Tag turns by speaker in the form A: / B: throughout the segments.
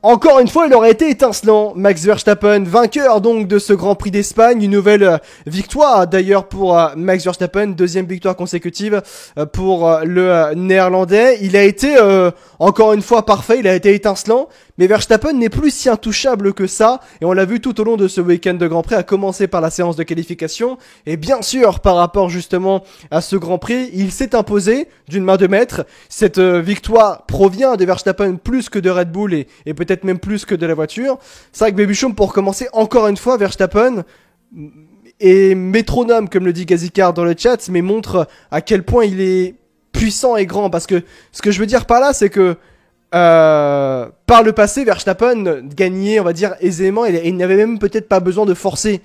A: Encore une fois, il aurait été étincelant. Max Verstappen, vainqueur donc de ce Grand Prix d'Espagne. Une nouvelle victoire d'ailleurs pour Max Verstappen. Deuxième victoire consécutive pour le Néerlandais. Il a été encore une fois parfait, il a été étincelant. Mais Verstappen n'est plus si intouchable que ça. Et on l'a vu tout au long de ce week-end de Grand Prix, à commencer par la séance de qualification. Et bien sûr, par rapport justement à ce Grand Prix, il s'est imposé d'une main de maître. Cette victoire provient de Verstappen plus que de Red Bull et peut-être même plus que de la voiture. C'est vrai que Babychum, pour commencer encore une fois, Verstappen est métronome, comme le dit Gazikar dans le chat, mais montre à quel point il est puissant et grand. Parce que ce que je veux dire par là, c'est que par le passé, Verstappen gagnait, on va dire, aisément, et il n'avait même peut-être pas besoin de forcer.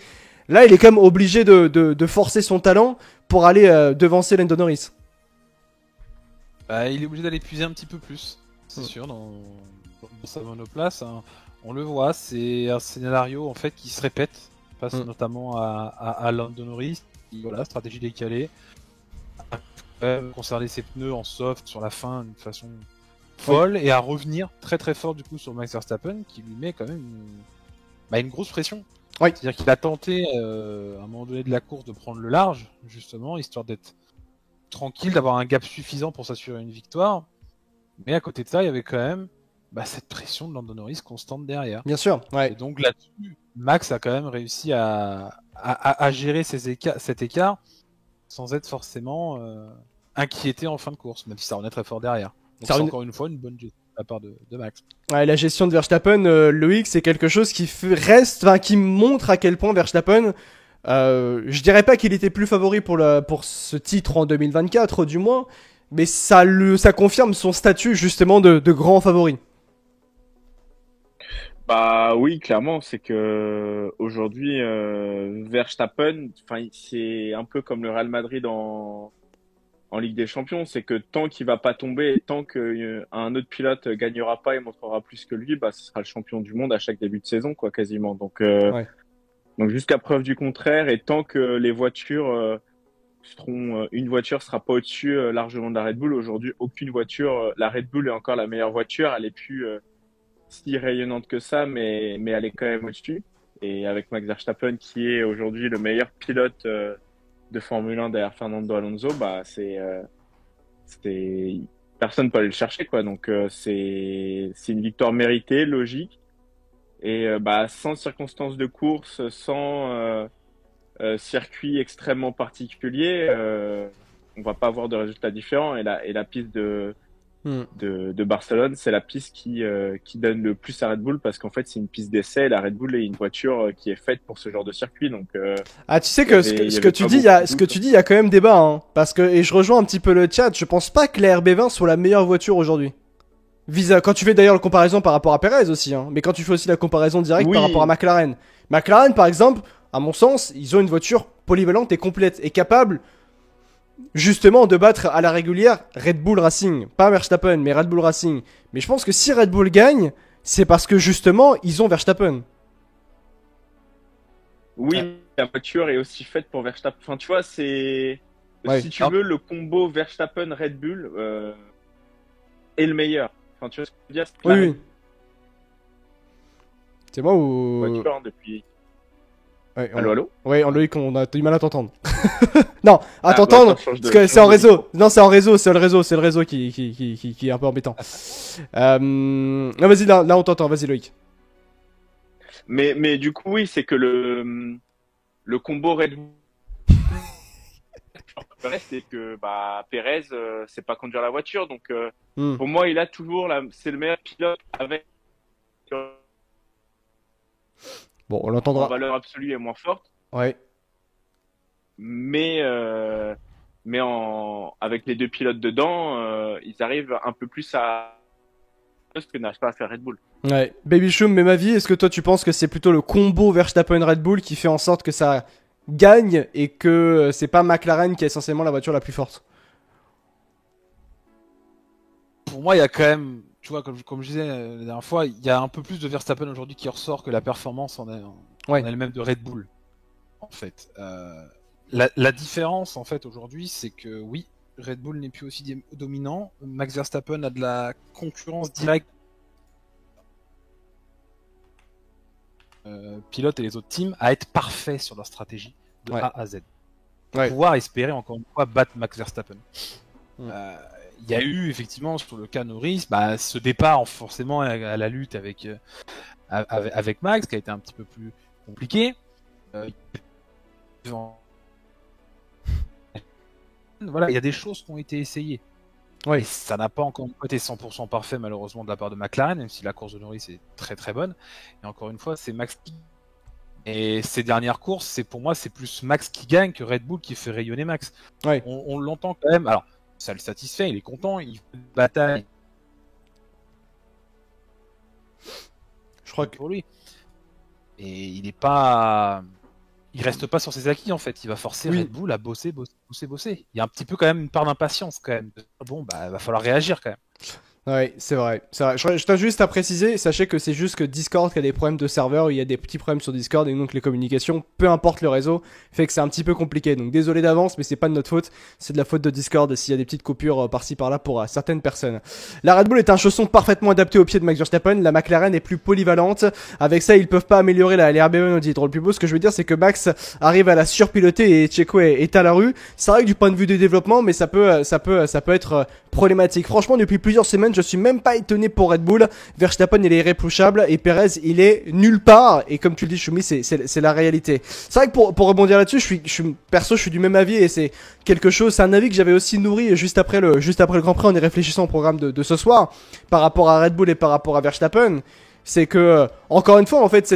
A: Là, il est quand même obligé de forcer son talent pour aller devancer Lando Norris.
B: Bah, il est obligé d'aller puiser un petit peu plus, c'est sûr, dans sa monoplace. Hein. On le voit, c'est un scénario en fait qui se répète, face notamment à Lando Norris. Voilà, stratégie décalée. Conserver ses pneus en soft sur la fin d'une façon folle et à revenir très très fort du coup sur Max Verstappen qui lui met quand même une grosse pression.
A: Oui.
B: C'est-à-dire qu'il a tenté à un moment donné de la course de prendre le large, justement, histoire d'être tranquille, d'avoir un gap suffisant pour s'assurer une victoire. Mais à côté de ça, il y avait quand même cette pression de Lando Norris constante derrière.
A: Bien sûr, ouais.
B: Et donc là-dessus, Max a quand même réussi à gérer cet écart sans être forcément inquiété en fin de course, même si ça revenait très fort derrière. Donc c'est encore une fois une bonne gestion de la part de Max.
A: Ouais, la gestion de Verstappen, Loïc, c'est quelque chose qui qui montre à quel point Verstappen, je dirais pas qu'il était plus favori pour ce titre en 2024, du moins, mais ça confirme son statut justement de grand favori.
C: Bah oui, clairement, c'est que aujourd'hui Verstappen, enfin c'est un peu comme le Real Madrid en Ligue des Champions, c'est que tant qu'il va pas tomber, tant qu'un autre pilote gagnera pas et montrera plus que lui, ce sera le champion du monde à chaque début de saison, quoi, quasiment. Donc jusqu'à preuve du contraire, et tant que les voitures une voiture sera pas au-dessus largement de la Red Bull. Aujourd'hui, aucune voiture, la Red Bull est encore la meilleure voiture, elle est plus si rayonnante que ça, mais elle est quand même au-dessus. Et avec Max Verstappen qui est aujourd'hui le meilleur pilote de Formule 1 derrière Fernando Alonso, c'est personne peut aller le chercher, quoi. Donc c'est une victoire méritée, logique, et sans circonstances de course, sans circuit extrêmement particulier, on va pas avoir de résultats différents. Et la piste de Barcelone, c'est la piste qui donne le plus à Red Bull, parce qu'en fait c'est une piste d'essai, et la Red Bull est une voiture qui est faite pour ce genre de circuit. Donc
A: tu sais que ce que tu dis, il y a quand même débat, hein, parce que, et je rejoins un petit peu le chat, je pense pas que la RB20 soit la meilleure voiture aujourd'hui. Quand tu fais d'ailleurs la comparaison par rapport à Perez aussi, hein, mais quand tu fais aussi la comparaison directe par rapport à McLaren. McLaren par exemple, à mon sens, ils ont une voiture polyvalente et complète et capable justement de battre à la régulière Red Bull Racing, pas Verstappen mais Red Bull Racing. Mais je pense que si Red Bull gagne, c'est parce que justement ils ont Verstappen.
C: Oui, la voiture est aussi faite pour Verstappen. Enfin, tu vois, si tu veux, le combo Verstappen-Red Bull est le meilleur. Enfin, tu vois ce que je veux dire?
A: Oui. C'est moi ou...
C: voiture, depuis...
A: Ouais,
C: allô?
A: Ouais, en Loïc, on a du mal à t'entendre. Non, à t'entendre, parce que c'est en réseau. Non, c'est en réseau, c'est le réseau qui est un peu embêtant. Non, vas-y, là on t'entend, vas-y Loïc.
C: Mais du coup, oui, c'est que le combo Red Bull, c'est que Perez, c'est pas conduire la voiture. Donc, pour moi, il a toujours c'est le meilleur pilote avec...
A: Bon, on l'entendra.
C: En valeur absolue est moins forte.
A: Ouais.
C: Mais avec les deux pilotes dedans, ils arrivent un peu plus à ce que n'arrive pas à faire Red Bull.
A: Ouais. Baby Shum, mais ma vie, est-ce que toi tu penses que c'est plutôt le combo Verstappen-Red Bull qui fait en sorte que ça gagne et que c'est pas McLaren qui est essentiellement la voiture la plus forte?
B: Pour moi, il y a quand même, tu vois, comme je disais la dernière fois, il y a un peu plus de Verstappen aujourd'hui qui ressort que la performance en elle-même de Red Bull. En fait, la différence en fait aujourd'hui, c'est que oui, Red Bull n'est plus aussi dominant. Max Verstappen a de la concurrence directe pilotes et les autres teams à être parfaits sur leur stratégie de A à Z. Pour pouvoir espérer encore une fois battre Max Verstappen. Il y a eu effectivement sur le cas Norris ce départ forcément à la lutte avec Max qui a été un petit peu plus compliqué. Voilà, il y a des choses qui ont été essayées. Et ça n'a pas encore été 100% parfait malheureusement de la part de McLaren, même si la course de Norris est très très bonne. Et encore une fois, c'est Max qui... Et ces dernières courses, pour moi, c'est plus Max qui gagne que Red Bull qui fait rayonner Max. On l'entend quand même. Alors, ça le satisfait, il est content, il fait une bataille. Je crois que pour lui. Et il reste pas sur ses acquis en fait. Il va forcer Red Bull à bosser. Il y a un petit peu quand même une part d'impatience quand même. Bon, va falloir réagir quand même.
A: Ouais, c'est vrai. Je tiens juste à préciser, sachez que c'est juste que Discord qui a des problèmes de serveur, il y a des petits problèmes sur Discord et donc les communications, peu importe le réseau, fait que c'est un petit peu compliqué. Donc désolé d'avance, mais c'est pas de notre faute, c'est de la faute de Discord s'il y a des petites coupures par-ci par-là pour certaines personnes. La Red Bull est un chausson parfaitement adapté au pied de Max Verstappen, la McLaren est plus polyvalente. Avec ça, ils peuvent pas améliorer la RB1 au titre le plus beau. Ce que je veux dire, c'est que Max arrive à la surpiloter et Checo est à la rue. C'est vrai que du point de vue du développement, mais ça peut être problématique. Franchement, depuis plusieurs semaines, je suis même pas étonné pour Red Bull. Verstappen, il est irréprochable et Perez, il est nulle part. Et comme tu le dis, Choumi, c'est la réalité. C'est vrai que pour rebondir là-dessus, je suis du même avis et c'est quelque chose, c'est un avis que j'avais aussi nourri juste après le Grand Prix en y réfléchissant au programme de ce soir par rapport à Red Bull et par rapport à Verstappen. C'est que, encore une fois, en fait,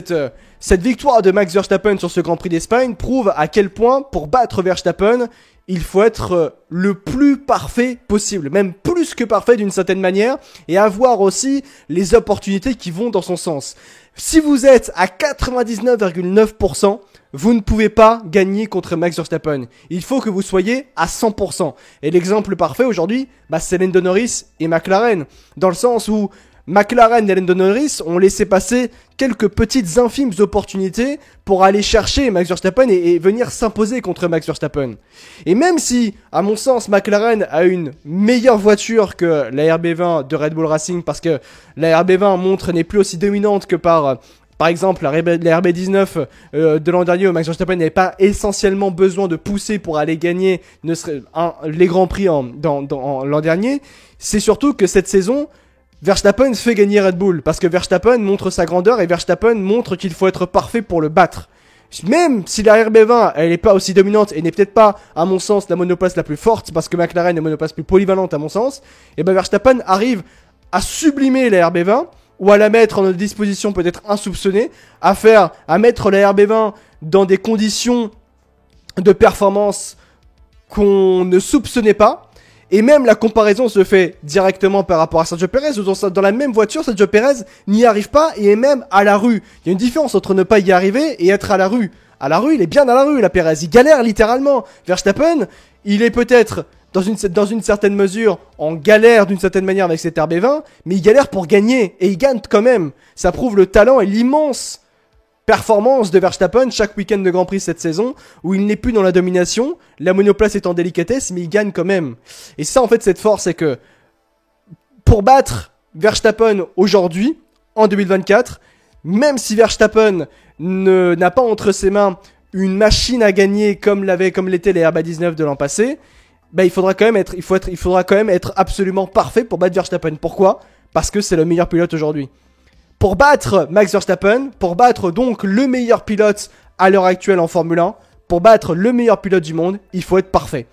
A: cette victoire de Max Verstappen sur ce Grand Prix d'Espagne prouve à quel point, pour battre Verstappen, il faut être le plus parfait possible, même plus que parfait d'une certaine manière, et avoir aussi les opportunités qui vont dans son sens. Si vous êtes à 99,9%, vous ne pouvez pas gagner contre Max Verstappen. Il faut que vous soyez à 100%. Et l'exemple parfait aujourd'hui, c'est Lando Norris et McLaren, dans le sens où McLaren et Lando Norris ont laissé passer quelques petites infimes opportunités pour aller chercher Max Verstappen et venir s'imposer contre Max Verstappen. Et même si, à mon sens, McLaren a une meilleure voiture que la RB20 de Red Bull Racing, parce que la RB20 montre n'est plus aussi dominante que par exemple, la RB19 de l'an dernier où Max Verstappen n'avait pas essentiellement besoin de pousser pour aller gagner les Grands Prix dans l'an dernier, c'est surtout que cette saison, Verstappen fait gagner Red Bull parce que Verstappen montre sa grandeur et Verstappen montre qu'il faut être parfait pour le battre. Même si la RB20 elle est pas aussi dominante et n'est peut-être pas à mon sens la monoplace la plus forte parce que McLaren est la monoplace plus polyvalente à mon sens, et Verstappen arrive à sublimer la RB20 ou à la mettre en disposition peut-être insoupçonnée, à mettre la RB20 dans des conditions de performance qu'on ne soupçonnait pas. Et même la comparaison se fait directement par rapport à Sergio Perez, où dans la même voiture, Sergio Perez n'y arrive pas et est même à la rue. Il y a une différence entre ne pas y arriver et être à la rue. À la rue, il est bien à la rue, la Perez. Il galère littéralement. Verstappen, il est peut-être dans une certaine mesure en galère d'une certaine manière avec cette RB20, mais il galère pour gagner et il gagne quand même. Ça prouve le talent et l'immense performance de Verstappen chaque week-end de Grand Prix cette saison, où il n'est plus dans la domination, la monoplace est en délicatesse, mais il gagne quand même. Et ça, en fait, cette force, c'est que pour battre Verstappen aujourd'hui, en 2024, même si Verstappen n'a pas entre ses mains une machine à gagner comme l'était les RB19 de l'an passé, il faudra quand même être absolument parfait pour battre Verstappen. Pourquoi ? Parce que c'est le meilleur pilote aujourd'hui. Pour battre Max Verstappen, pour battre donc le meilleur pilote à l'heure actuelle en Formule 1, pour battre le meilleur pilote du monde, il faut être parfait.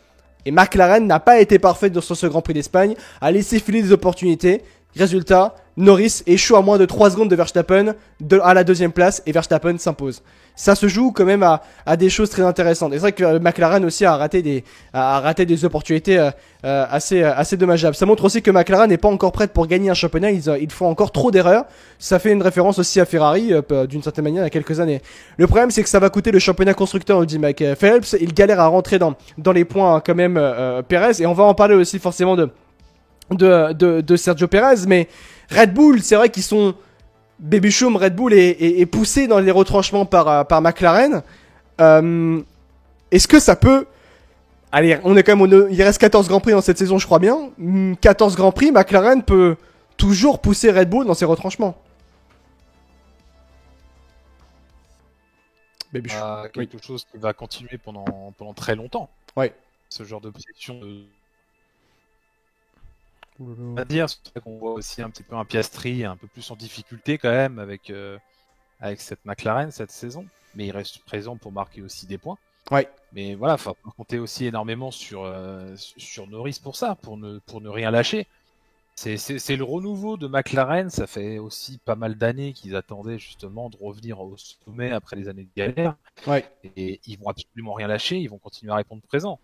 A: Et McLaren n'a pas été parfait sur ce Grand Prix d'Espagne, a laissé filer des opportunités. Résultat, Norris échoue à moins de 3 secondes de Verstappen à la deuxième place et Verstappen s'impose. Ça se joue quand même à des choses très intéressantes. Et c'est vrai que McLaren aussi a raté des opportunités assez dommageables. Ça montre aussi que McLaren n'est pas encore prête pour gagner un championnat. Ils font encore trop d'erreurs. Ça fait une référence aussi à Ferrari d'une certaine manière il y a quelques années. Le problème c'est que ça va coûter le championnat constructeur, dit Mike Phelps. Il galère à rentrer dans les points quand même Perez. Et on va en parler aussi forcément de Sergio Perez, mais Red Bull, c'est vrai qu'ils sont Baby Chum. Red Bull est poussé dans les retranchements par McLaren. Est-ce que ça peut... Allez, on est quand même il reste 14 Grands Prix dans cette saison, je crois bien. 14 Grands Prix, McLaren peut toujours pousser Red Bull dans ses retranchements.
B: quelque chose qui va continuer pendant très longtemps.
A: Ouais.
B: Ce genre de position on va dire, c'est vrai qu'on voit aussi un petit peu un Piastri un peu plus en difficulté quand même avec cette McLaren cette saison, mais il reste présent pour marquer aussi des points.
A: Ouais.
B: Mais voilà, il faut compter aussi énormément sur Norris pour ça, pour ne rien lâcher. C'est le renouveau de McLaren, ça fait aussi pas mal d'années qu'ils attendaient justement de revenir au sommet après les années de galère.
A: Ouais.
B: Et ils vont absolument rien lâcher, ils vont continuer à répondre présent.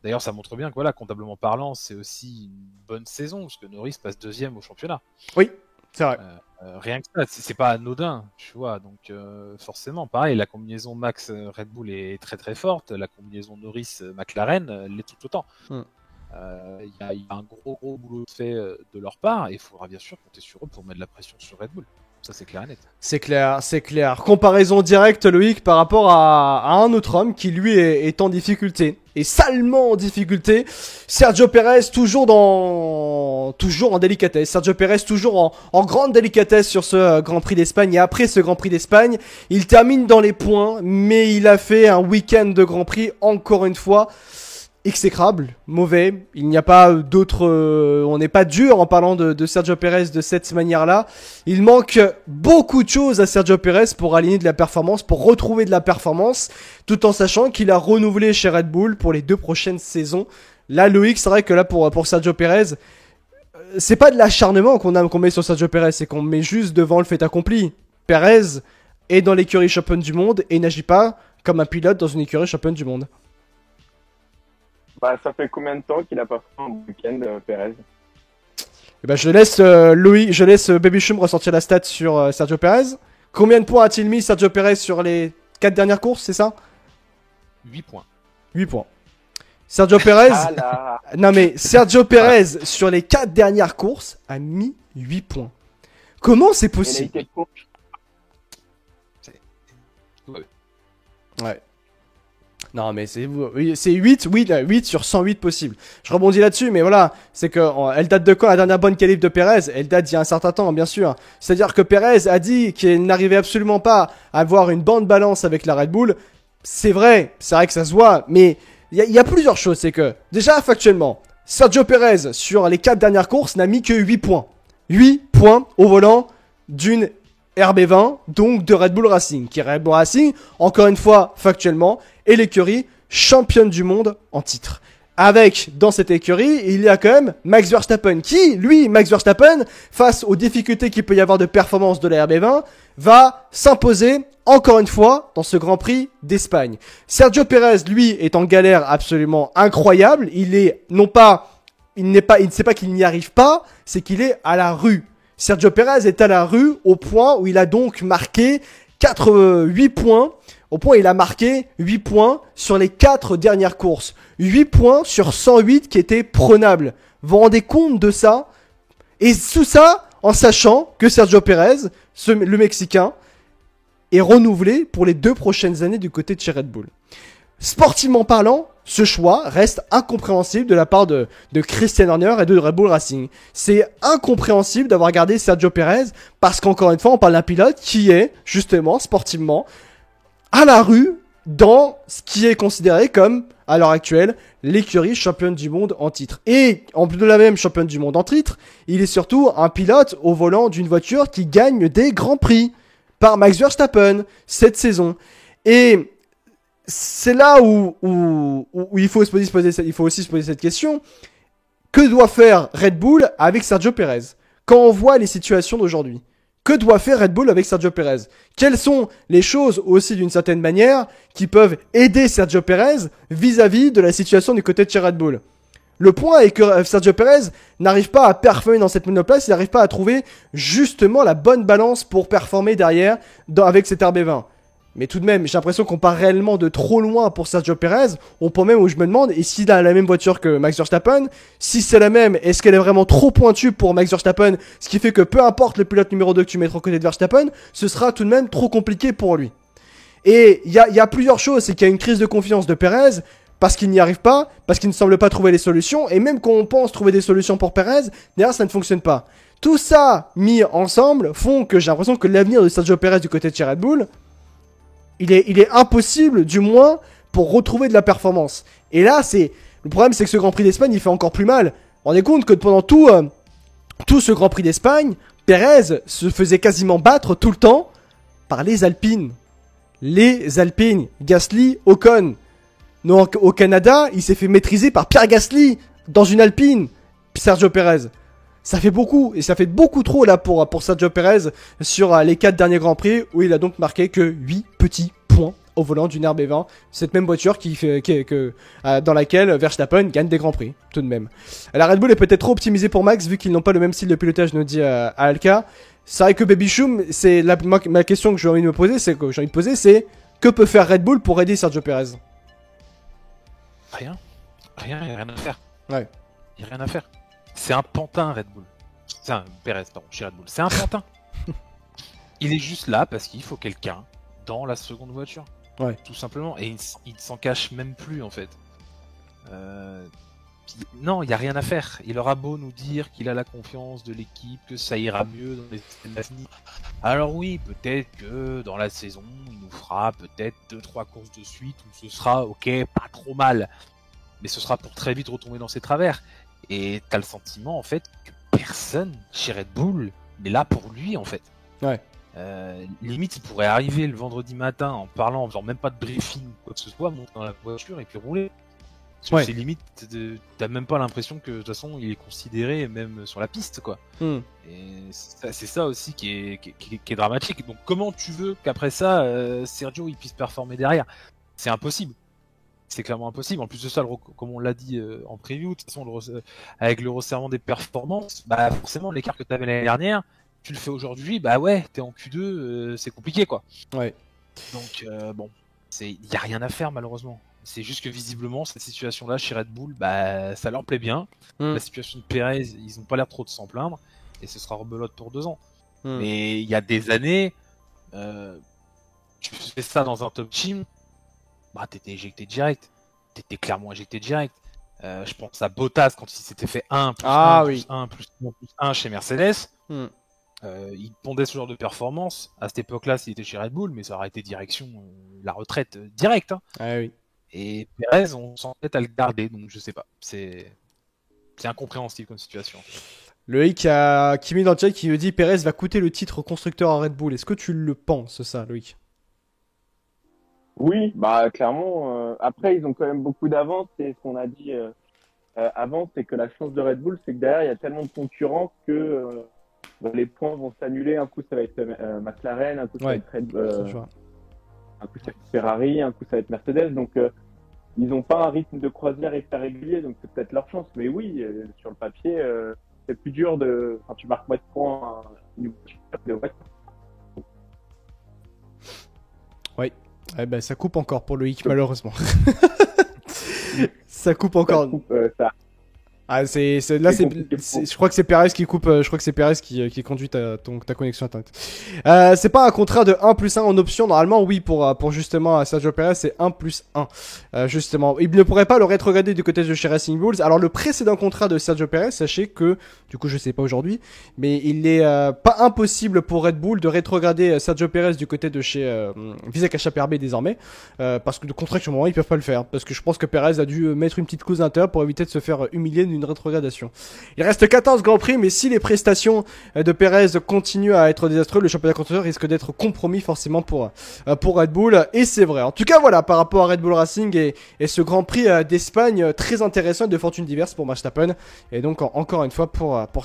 B: D'ailleurs, ça montre bien que voilà, comptablement parlant, c'est aussi une bonne saison, parce que Norris passe 2e au championnat.
A: Oui, c'est vrai.
B: Rien que ça, c'est pas anodin, tu vois. Donc forcément, pareil, la combinaison Max Red Bull est très très forte, la combinaison Norris McLaren l'est tout autant. Il y a un gros boulot de fait de leur part, et il faudra bien sûr compter sur eux pour mettre de la pression sur Red Bull. Ça, c'est clair et net.
A: C'est clair. Comparaison directe, Loïc, par rapport à un autre homme qui, lui, est en difficulté. Et salement en difficulté. Sergio Pérez, toujours en délicatesse. Sergio Pérez, toujours en grande délicatesse sur ce Grand Prix d'Espagne. Et après ce Grand Prix d'Espagne, il termine dans les points, mais il a fait un week-end de Grand Prix, encore une fois, exécrable, mauvais. Il n'y a pas d'autre... on n'est pas dur en parlant de Sergio Pérez de cette manière-là. Il manque beaucoup de choses à Sergio Pérez pour aligner de la performance, pour retrouver de la performance, tout en sachant qu'il a renouvelé chez Red Bull pour les 2 prochaines saisons. Là, Loïc, c'est vrai que là, pour Sergio Pérez, c'est pas de l'acharnement qu'on met sur Sergio Pérez, c'est qu'on met juste devant le fait accompli. Pérez est dans l'écurie championne du monde et n'agit pas comme un pilote dans une écurie championne du monde.
C: Bah, ça fait combien de temps qu'il a pas fait un week-end, Pérez?
A: Eh ben, je laisse Baby Chum ressortir la stat sur Sergio Pérez. Combien de points a-t-il mis Sergio Pérez sur les 4 dernières courses, c'est ça?
B: 8 points.
A: 8 points. Sergio Pérez. Non mais Sergio Pérez sur les 4 dernières courses a mis 8 points. Comment c'est possible? Ouais. Non mais c'est 8, oui, 8 sur 108 possible. Je rebondis là-dessus, mais voilà, c'est que elle date de quand la dernière bonne qualif de Pérez? Elle date d'il y a un certain temps, bien sûr. C'est-à-dire que Pérez a dit qu'il n'arrivait absolument pas à avoir une bonne balance avec la Red Bull. C'est vrai que ça se voit, mais il y a plusieurs choses. C'est que, déjà, factuellement, Sergio Pérez, sur les 4 dernières courses, n'a mis que 8 points. 8 points au volant d'une RB20, donc de Red Bull Racing. Qui est Red Bull Racing, encore une fois, factuellement, est l'écurie championne du monde en titre. Avec, dans cette écurie, il y a quand même Max Verstappen qui, lui, Max Verstappen, face aux difficultés qu'il peut y avoir de performance de la RB20, va s'imposer encore une fois dans ce Grand Prix d'Espagne. Sergio Pérez, lui, est en galère absolument incroyable. Il ne sait pas qu'il n'y arrive pas, c'est qu'il est à la rue. Sergio Pérez est à la rue au point où il a donc marqué 8 points. Au point, il a marqué 8 points sur les 4 dernières courses. 8 points sur 108 qui étaient prenables. Vous vous rendez compte de ça? Et tout ça en sachant que Sergio Pérez, le Mexicain, est renouvelé pour les 2 prochaines années du côté de chez Red Bull. Sportivement parlant, ce choix reste incompréhensible de la part de Christian Horner et de Red Bull Racing. C'est incompréhensible d'avoir gardé Sergio Pérez parce qu'encore une fois, on parle d'un pilote qui est, justement, sportivement, à la rue dans ce qui est considéré comme, à l'heure actuelle, l'écurie championne du monde en titre. Et, en plus de la même championne du monde en titre, il est surtout un pilote au volant d'une voiture qui gagne des grands prix par Max Verstappen cette saison. Et c'est là où il faut aussi se poser cette question. Que doit faire Red Bull avec Sergio Pérez? Quand on voit les situations d'aujourd'hui, que doit faire Red Bull avec Sergio Pérez? Quelles sont les choses aussi d'une certaine manière qui peuvent aider Sergio Pérez vis-à-vis de la situation du côté de chez Red Bull? Le point est que Sergio Pérez n'arrive pas à performer dans cette monoplace, il n'arrive pas à trouver justement la bonne balance pour performer derrière avec cette RB20. Mais tout de même, j'ai l'impression qu'on part réellement de trop loin pour Sergio Pérez. Au point même où je me demande, et s'il a la même voiture que Max Verstappen, si c'est la même, est-ce qu'elle est vraiment trop pointue pour Max Verstappen? Ce qui fait que peu importe le pilote numéro 2 que tu mettras aux côtés de Verstappen, ce sera tout de même trop compliqué pour lui. Et il y a plusieurs choses, c'est qu'il y a une crise de confiance de Pérez, parce qu'il n'y arrive pas, parce qu'il ne semble pas trouver les solutions, et même quand on pense trouver des solutions pour Pérez, derrière ça ne fonctionne pas. Tout ça mis ensemble font que j'ai l'impression que l'avenir de Sergio Pérez du côté de chez Red Bull il est impossible, du moins, pour retrouver de la performance. Et là, le problème, c'est que ce Grand Prix d'Espagne, il fait encore plus mal. On est compte que pendant tout ce Grand Prix d'Espagne, Pérez se faisait quasiment battre tout le temps par les Alpines. Les Alpines, Gasly, Ocon. Donc au Canada, il s'est fait maîtriser par Pierre Gasly dans une Alpine, Sergio Pérez. Ça fait beaucoup, et ça fait beaucoup trop là pour Sergio Pérez sur les 4 derniers Grands Prix, où il a donc marqué que 8 petits points au volant d'une RB20. Cette même voiture dans laquelle Verstappen gagne des Grands Prix, tout de même. La Red Bull est peut-être trop optimisée pour Max, vu qu'ils n'ont pas le même style de pilotage, nous dit Alka. C'est vrai que Baby Choum, c'est ma question que j'ai envie de me poser, c'est que peut faire Red Bull pour aider Sergio Pérez?
B: Rien, y a rien à faire.
A: Ouais.
B: Y a rien à faire. C'est un pantin Red Bull. C'est un Pérez, pardon, chez Red Bull. C'est un pantin. Il est juste là parce qu'il faut quelqu'un dans la seconde voiture.
A: Ouais.
B: Tout simplement. Et il ne s'en cache même plus en fait. Non, il n'y a rien à faire. Il aura beau nous dire qu'il a la confiance de l'équipe, que ça ira mieux dans les semaines à venir. Alors oui, peut-être que dans la saison, il nous fera peut-être 2-3 courses de suite où ce sera ok, pas trop mal. Mais ce sera pour très vite retomber dans ses travers. Et t'as le sentiment en fait que personne chez Red Bull n'est là pour lui en fait.
A: Ouais.
B: Limite, il pourrait arriver le vendredi matin en parlant, en faisant même pas de briefing ou quoi que ce soit, monter dans la voiture et puis rouler.
A: Ouais.
B: C'est limite, t'as même pas l'impression que de toute façon il est considéré même sur la piste quoi. Et c'est ça aussi qui est dramatique. Donc comment tu veux qu'après ça Sergio il puisse performer derrière? C'est impossible. C'est clairement impossible. En plus de ça, comme on l'a dit en preview, de toute façon, avec le resserrement des performances, bah forcément l'écart que tu avais l'année dernière, tu le fais aujourd'hui, bah ouais, t'es en Q2, c'est compliqué quoi.
A: Ouais.
B: Donc bon, il y a rien à faire malheureusement. C'est juste que visiblement cette situation-là chez Red Bull, bah ça leur plaît bien. La situation de Pérez, ils ont pas l'air trop de s'en plaindre, et ce sera rebelote pour 2 ans. Mais il y a des années, tu fais ça dans un top team. Bah t'étais éjecté direct. T'étais clairement éjecté direct. Je pense à Bottas quand il s'était fait 1 plus 1 plus 1 plus 1 plus 1 chez Mercedes. Il pondait ce genre de performance. À cette époque-là, s'il était chez Red Bull, mais ça aurait été direction la retraite directe. Hein.
A: Ah oui.
B: Et Perez, on s'entête à le garder, donc je sais pas. C'est incompréhensible comme situation.
A: Loïc qui met dans le chat qui me dit Perez va coûter le titre constructeur à Red Bull. Est-ce que tu le penses ça, Loïc?
C: Oui, bah clairement. Après, ils ont quand même beaucoup d'avance. Et ce qu'on a dit avant, c'est que la chance de Red Bull, c'est que derrière, il y a tellement de concurrents que les points vont s'annuler. Un coup, ça va être McLaren, un coup, ça va être un coup, ça va être Ferrari, un coup, ça va être Mercedes. Donc, ils n'ont pas un rythme de croisière hyper régulier, donc c'est peut-être leur chance. Mais oui, sur le papier, c'est plus dur Enfin, tu marques moins de points une voiture.
A: Oui. Eh ben, ça coupe encore pour Loïc, malheureusement. Ça coupe encore. Ah, je crois que c'est Perez qui coupe, je crois que c'est Perez qui conduit ta connexion internet. C'est pas un contrat de 1 plus 1 en option, normalement, oui, pour justement Sergio Perez, c'est 1 plus 1, justement. Il ne pourrait pas le rétrograder du côté de chez Racing Bulls. Alors, le précédent contrat de Sergio Perez, sachez que, du coup, je sais pas aujourd'hui, mais il est pas impossible pour Red Bull de rétrograder Sergio Perez du côté de chez Visek HPRB désormais, parce que de contractuellement, ils peuvent pas le faire, parce que je pense que Perez a dû mettre une petite clause d'intérieur pour éviter de se faire humilier d'une rétrogradation. Il reste 14 Grands Prix, mais si les prestations de Perez continuent à être désastreuses, le championnat constructeur risque d'être compromis forcément pour Red Bull, et c'est vrai. En tout cas, voilà, par rapport à Red Bull Racing et ce Grand Prix d'Espagne très intéressant et de fortune diverse pour Verstappen, et donc encore une fois pour